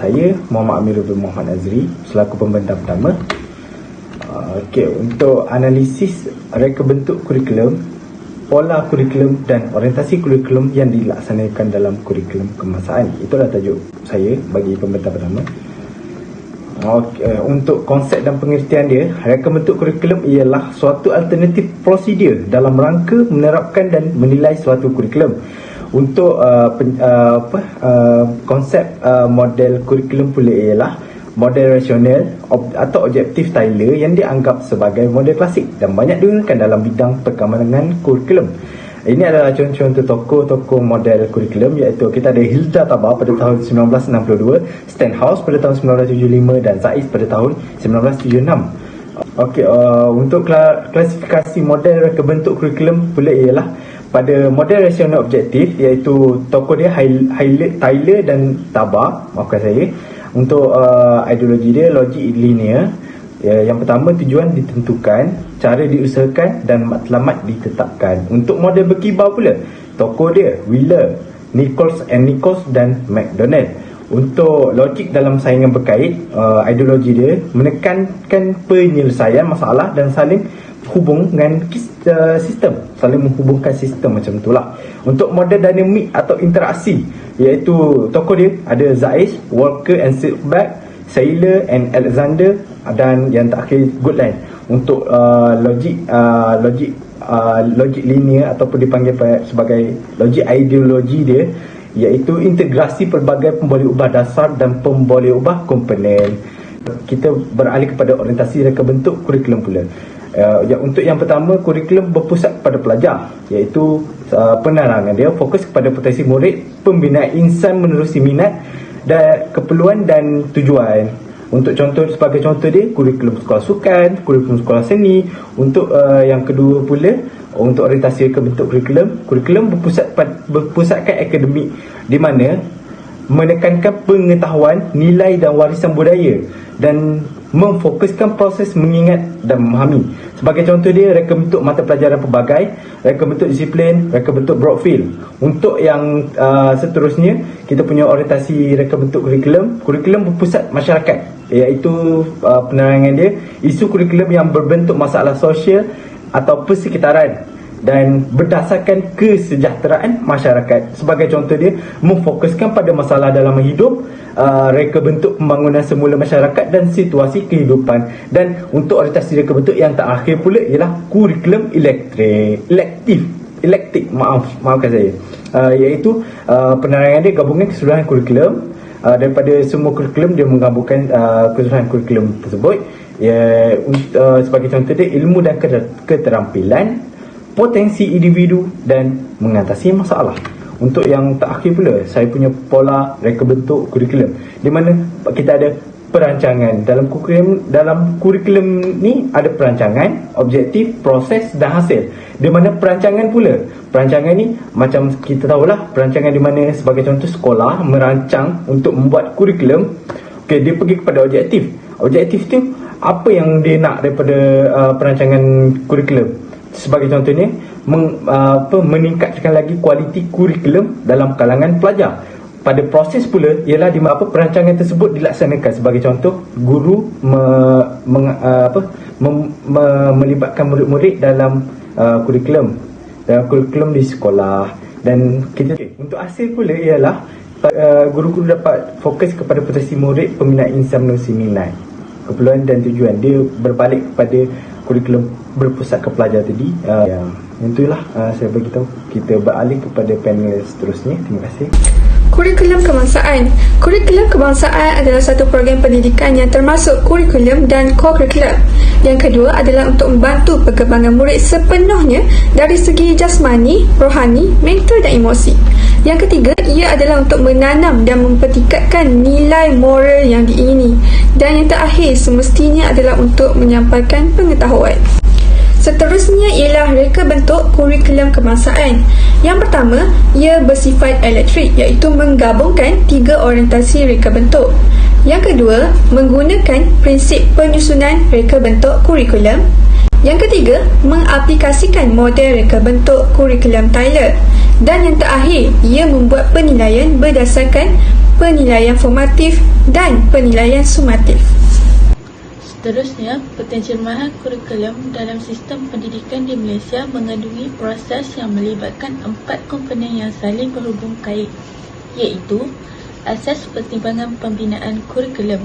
Saya Muhammad Amirul bin Muhammad Azri selaku pembentang pertama. Untuk analisis reka bentuk kurikulum, pola kurikulum dan orientasi kurikulum yang dilaksanakan dalam kurikulum kebangsaan. Itulah tajuk saya bagi pembentang pertama. Untuk konsep dan pengertian dia, reka bentuk kurikulum ialah suatu alternatif prosedur dalam rangka menerapkan dan menilai suatu kurikulum. Untuk konsep model kurikulum pula ialah model rasional atau objektif Taylor yang dianggap sebagai model klasik dan banyak digunakan dalam bidang perkembangan kurikulum. Ini adalah contoh-contoh tokoh-tokoh model kurikulum, iaitu kita ada Hilda Tabah pada tahun 1962, Stenhouse pada tahun 1975 dan Zaiz pada tahun 1976. Untuk klasifikasi model reka bentuk kurikulum pula ialah pada model rasional objektif, iaitu tokoh dia Taylor dan Tabah, maafkan saya. Untuk ideologi dia logik linear. Yang pertama, tujuan ditentukan, cara diusahakan dan matlamat ditetapkan. Untuk model berkibar pula, tokoh dia Wheeler, Nichols dan McDonald. Untuk logik dalam saingan berkait, ideologi dia menekankan penyelesaian masalah dan saling hubungkan sistem, saling menghubungkan sistem, macam itulah. Untuk model dinamik atau interaksi, iaitu tokoh dia ada Zaiz, Walker and Silverback, Saylor and Alexander dan yang terakhir Goodland. Untuk logik linear ataupun dipanggil sebagai logik ideologi dia, iaitu integrasi pelbagai pemboleh ubah dasar dan pemboleh ubah komponen. Kita beralih kepada orientasi reka bentuk kurikulum pula. Untuk yang pertama, kurikulum berpusat pada pelajar, iaitu penerangan dia fokus kepada potensi murid, pembinaan insan menerusi minat dan keperluan dan tujuan. Untuk sebagai contoh dia, kurikulum sekolah sukan, kurikulum sekolah seni. Untuk yang kedua pula, untuk orientasi reka bentuk kurikulum berpusatkan akademik, di mana menekankan pengetahuan, nilai dan warisan budaya dan memfokuskan proses mengingat dan memahami. Sebagai contoh dia, reka bentuk mata pelajaran pelbagai, reka bentuk disiplin, reka bentuk broadfield. Untuk yang seterusnya, kita punya orientasi reka bentuk kurikulum berpusat masyarakat, iaitu penerangan dia isu kurikulum yang berbentuk masalah sosial atau persekitaran dan berdasarkan kesejahteraan masyarakat. Sebagai contoh dia, memfokuskan pada masalah dalam hidup, reka bentuk pembangunan semula masyarakat dan situasi kehidupan. Dan untuk orientasi reka bentuk yang terakhir pula ialah kurikulum elektif, maafkan saya, iaitu penerangan dia gabungan keseluruhan kurikulum. Daripada semua kurikulum, dia menggabungkan keseluruhan kurikulum tersebut. Sebagai contoh dia, ilmu dan keterampilan, potensi individu dan mengatasi masalah. Untuk yang terakhir pula, saya punya pola reka bentuk kurikulum, di mana kita ada perancangan. Dalam kurikulum ni ada perancangan, objektif, proses dan hasil. Di mana perancangan ni macam kita tahulah, perancangan di mana sebagai contoh sekolah merancang untuk membuat kurikulum. Dia pergi kepada objektif. Objektif tu apa yang dia nak daripada perancangan kurikulum. Sebagai contohnya, meningkatkan lagi kualiti kurikulum dalam kalangan pelajar. Pada proses pula ialah di mana perancangan tersebut dilaksanakan. Sebagai contoh, guru melibatkan murid-murid dalam kurikulum di sekolah. Dan untuk hasil pula ialah guru-guru dapat fokus kepada potensi murid, pembinaan insan menerusi minat, keperluan dan tujuan. Dia berbalik kepada kurikulum berpusat ke pelajar tadi. Itulah saya beritahu. Kita beralih kepada panel seterusnya. Terima kasih. Kurikulum kebangsaan. Kurikulum kebangsaan adalah satu program pendidikan yang termasuk kurikulum dan co-kurikulum. Yang kedua adalah untuk membantu perkembangan murid sepenuhnya dari segi jasmani, rohani, mental dan emosi. Yang ketiga, ia adalah untuk menanam dan mempertingkatkan nilai moral yang diingini. Dan yang terakhir, semestinya adalah untuk menyampaikan pengetahuan. Seterusnya ialah reka bentuk kurikulum kebangsaan. Yang pertama, ia bersifat elektrik, iaitu menggabungkan 3 orientasi reka bentuk. Yang kedua, menggunakan prinsip penyusunan reka bentuk kurikulum. Yang ketiga, mengaplikasikan model reka bentuk kurikulum Taylor. Dan yang terakhir, ia membuat penilaian berdasarkan penilaian formatif dan penilaian sumatif. Seterusnya, penterjemahan kurikulum dalam sistem pendidikan di Malaysia mengandungi proses yang melibatkan 4 komponen yang saling berhubung kait, iaitu asas pertimbangan pembinaan kurikulum,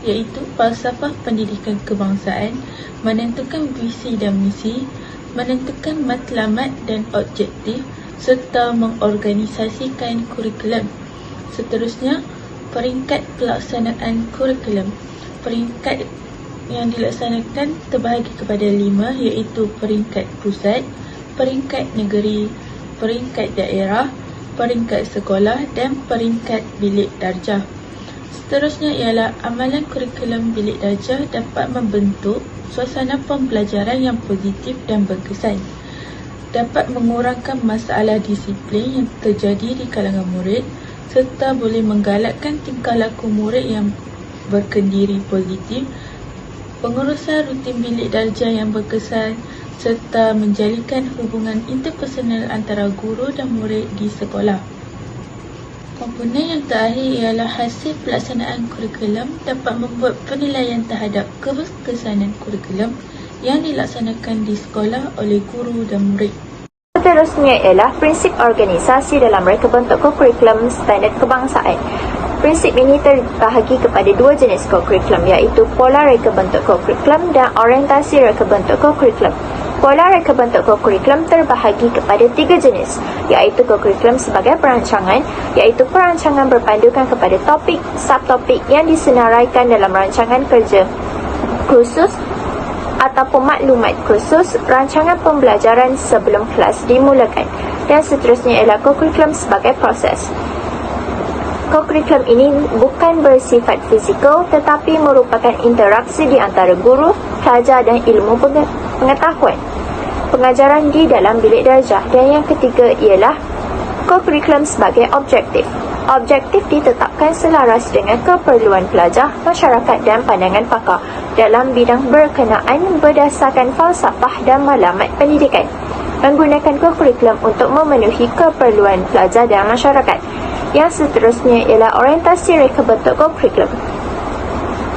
iaitu falsafah pendidikan kebangsaan, menentukan visi dan misi, menentukan matlamat dan objektif, serta mengorganisasikan kurikulum. Seterusnya, peringkat pelaksanaan kurikulum. Peringkat yang dilaksanakan terbahagi kepada 5, iaitu peringkat pusat, peringkat negeri, peringkat daerah, peringkat sekolah dan peringkat bilik darjah. Seterusnya ialah amalan kurikulum bilik darjah dapat membentuk suasana pembelajaran yang positif dan berkesan, dapat mengurangkan masalah disiplin yang terjadi di kalangan murid serta boleh menggalakkan tingkah laku murid yang berkendiri positif, pengurusan rutin bilik darjah yang berkesan serta menjalinkan hubungan interpersonal antara guru dan murid di sekolah. Komponen yang terakhir ialah hasil pelaksanaan kurikulum dapat membuat penilaian terhadap keberkesanan kurikulum yang dilaksanakan di sekolah oleh guru dan murid. Seterusnya ialah prinsip organisasi dalam reka bentuk kurikulum standard kebangsaan. Prinsip ini terbahagi kepada 2 jenis kurikulum, iaitu pola reka bentuk kurikulum dan orientasi reka bentuk kurikulum. Pola reka bentuk kurikulum terbahagi kepada 3 jenis, iaitu kurikulum sebagai perancangan, iaitu perancangan berpandukan kepada topik, subtopik yang disenaraikan dalam rancangan kerja khusus ataupun maklumat khusus, rancangan pembelajaran sebelum kelas dimulakan, dan seterusnya ialah kurikulum sebagai proses. Kurikulum ini bukan bersifat fizikal tetapi merupakan interaksi di antara guru, pelajar dan ilmu pengetahuan pengajaran di dalam bilik darjah. Dan yang ketiga ialah kurikulum sebagai objektif. Objektif ditetapkan selaras dengan keperluan pelajar, masyarakat dan pandangan pakar dalam bidang berkenaan berdasarkan falsafah dan maklumat pendidikan, menggunakan kurikulum untuk memenuhi keperluan pelajar dan masyarakat. Yang seterusnya ialah orientasi reka bentuk kurikulum.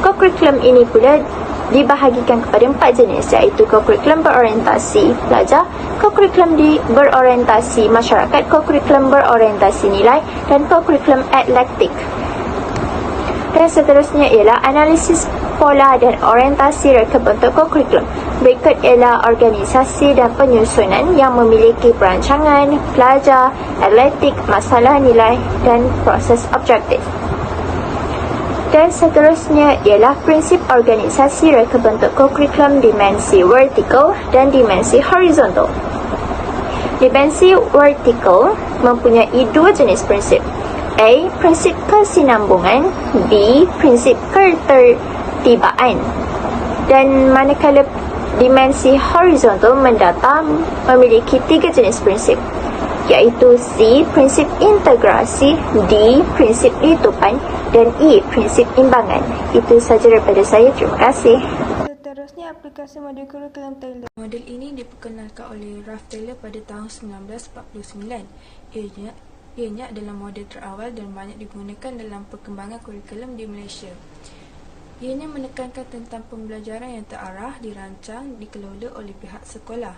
Kurikulum ini pula dibahagikan kepada 4 jenis, iaitu kurikulum berorientasi pelajar, kurikulum berorientasi masyarakat, kurikulum berorientasi nilai dan kurikulum atlektik. Dan seterusnya ialah analisis pola dan orientasi reka bentuk kurikulum. Berikut ialah organisasi dan penyusunan yang memiliki perancangan, pelajar, atletik, masalah nilai dan proses objektif. Dan seterusnya ialah prinsip organisasi reka bentuk kurikulum dimensi vertikal dan dimensi horizontal. Dimensi vertikal mempunyai 2 jenis prinsip. A. Prinsip kesinambungan. B. Prinsip ketertibaan. Dan manakala dimensi horizontal mendata memiliki 3 jenis prinsip, iaitu C. Prinsip integrasi, D. Prinsip letupan dan E. Prinsip imbangan. Itu sahaja daripada saya. Terima kasih. Seterusnya, aplikasi model kurikulum Taylor. Model ini diperkenalkan oleh Ralph Taylor pada tahun 1949. Ianya adalah model terawal dan banyak digunakan dalam perkembangan kurikulum di Malaysia. Ianya menekankan tentang pembelajaran yang terarah, dirancang, dikelola oleh pihak sekolah.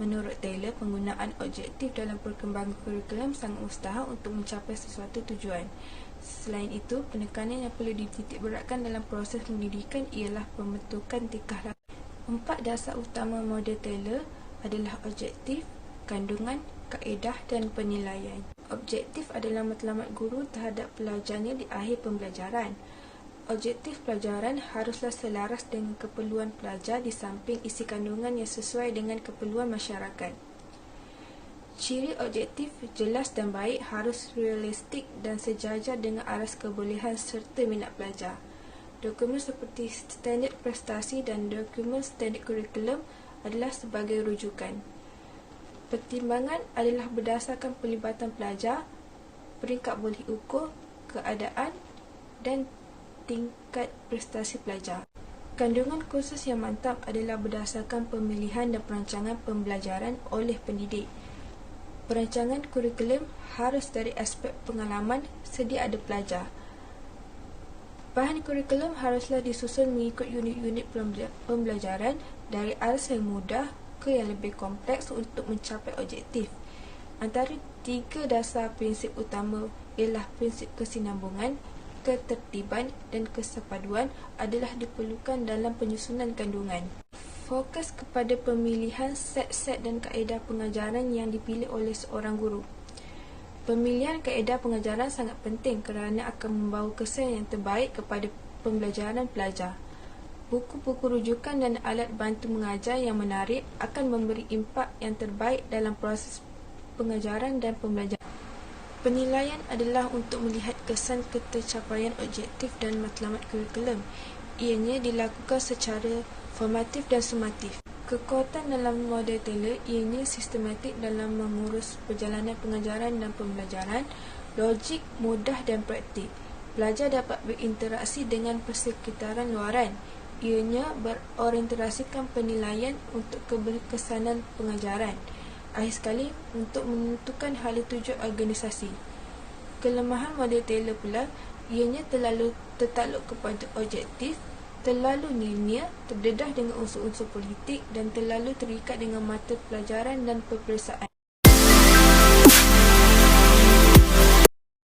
Menurut Taylor, penggunaan objektif dalam perkembangan kurikulum sangat mustahil untuk mencapai sesuatu tujuan. Selain itu, penekanan yang perlu dititikberatkan dalam proses pendidikan ialah pembentukan tingkah laku. 4 dasar utama model Taylor adalah objektif, kandungan, kaedah dan penilaian. Objektif adalah matlamat guru terhadap pelajarnya di akhir pembelajaran. Objektif pelajaran haruslah selaras dengan keperluan pelajar di samping isi kandungan yang sesuai dengan keperluan masyarakat. Ciri objektif jelas dan baik, harus realistik dan sejajar dengan aras kebolehan serta minat pelajar. Dokumen seperti standard prestasi dan dokumen standard kurikulum adalah sebagai rujukan. Pertimbangan adalah berdasarkan pelibatan pelajar, peringkat boleh ukur, keadaan dan tingkat prestasi pelajar. Kandungan khusus yang mantap adalah berdasarkan pemilihan dan perancangan pembelajaran oleh pendidik. Perancangan kurikulum harus dari aspek pengalaman sedia ada pelajar. Bahan kurikulum haruslah disusun mengikut unit-unit pembelajaran dari arus yang mudah ke yang lebih kompleks untuk mencapai objektif. Antara tiga dasar prinsip utama ialah prinsip kesinambungan, ketertiban dan kesepaduan adalah diperlukan dalam penyusunan kandungan. Fokus kepada pemilihan set-set dan kaedah pengajaran yang dipilih oleh seorang guru. Pemilihan kaedah pengajaran sangat penting kerana akan membawa kesan yang terbaik kepada pembelajaran pelajar. Buku-buku rujukan dan alat bantu mengajar yang menarik akan memberi impak yang terbaik dalam proses pengajaran dan pembelajaran. Penilaian adalah untuk melihat kesan ketercapaian objektif dan matlamat kurikulum. Ianya dilakukan secara formatif dan sumatif. Kekuatan dalam model Taylor ianya sistematik dalam mengurus perjalanan pengajaran dan pembelajaran, logik, mudah dan praktik. Pelajar dapat berinteraksi dengan persekitaran luaran. Ianya berorientasikan penilaian untuk keberkesanan pengajaran. Akhir sekali, untuk menentukan hala tujuan organisasi. Kelemahan model Taylor pula, ianya terlalu tertakluk kepada objektif, terlalu linear, terdedah dengan unsur-unsur politik dan terlalu terikat dengan mata pelajaran dan peperiksaan.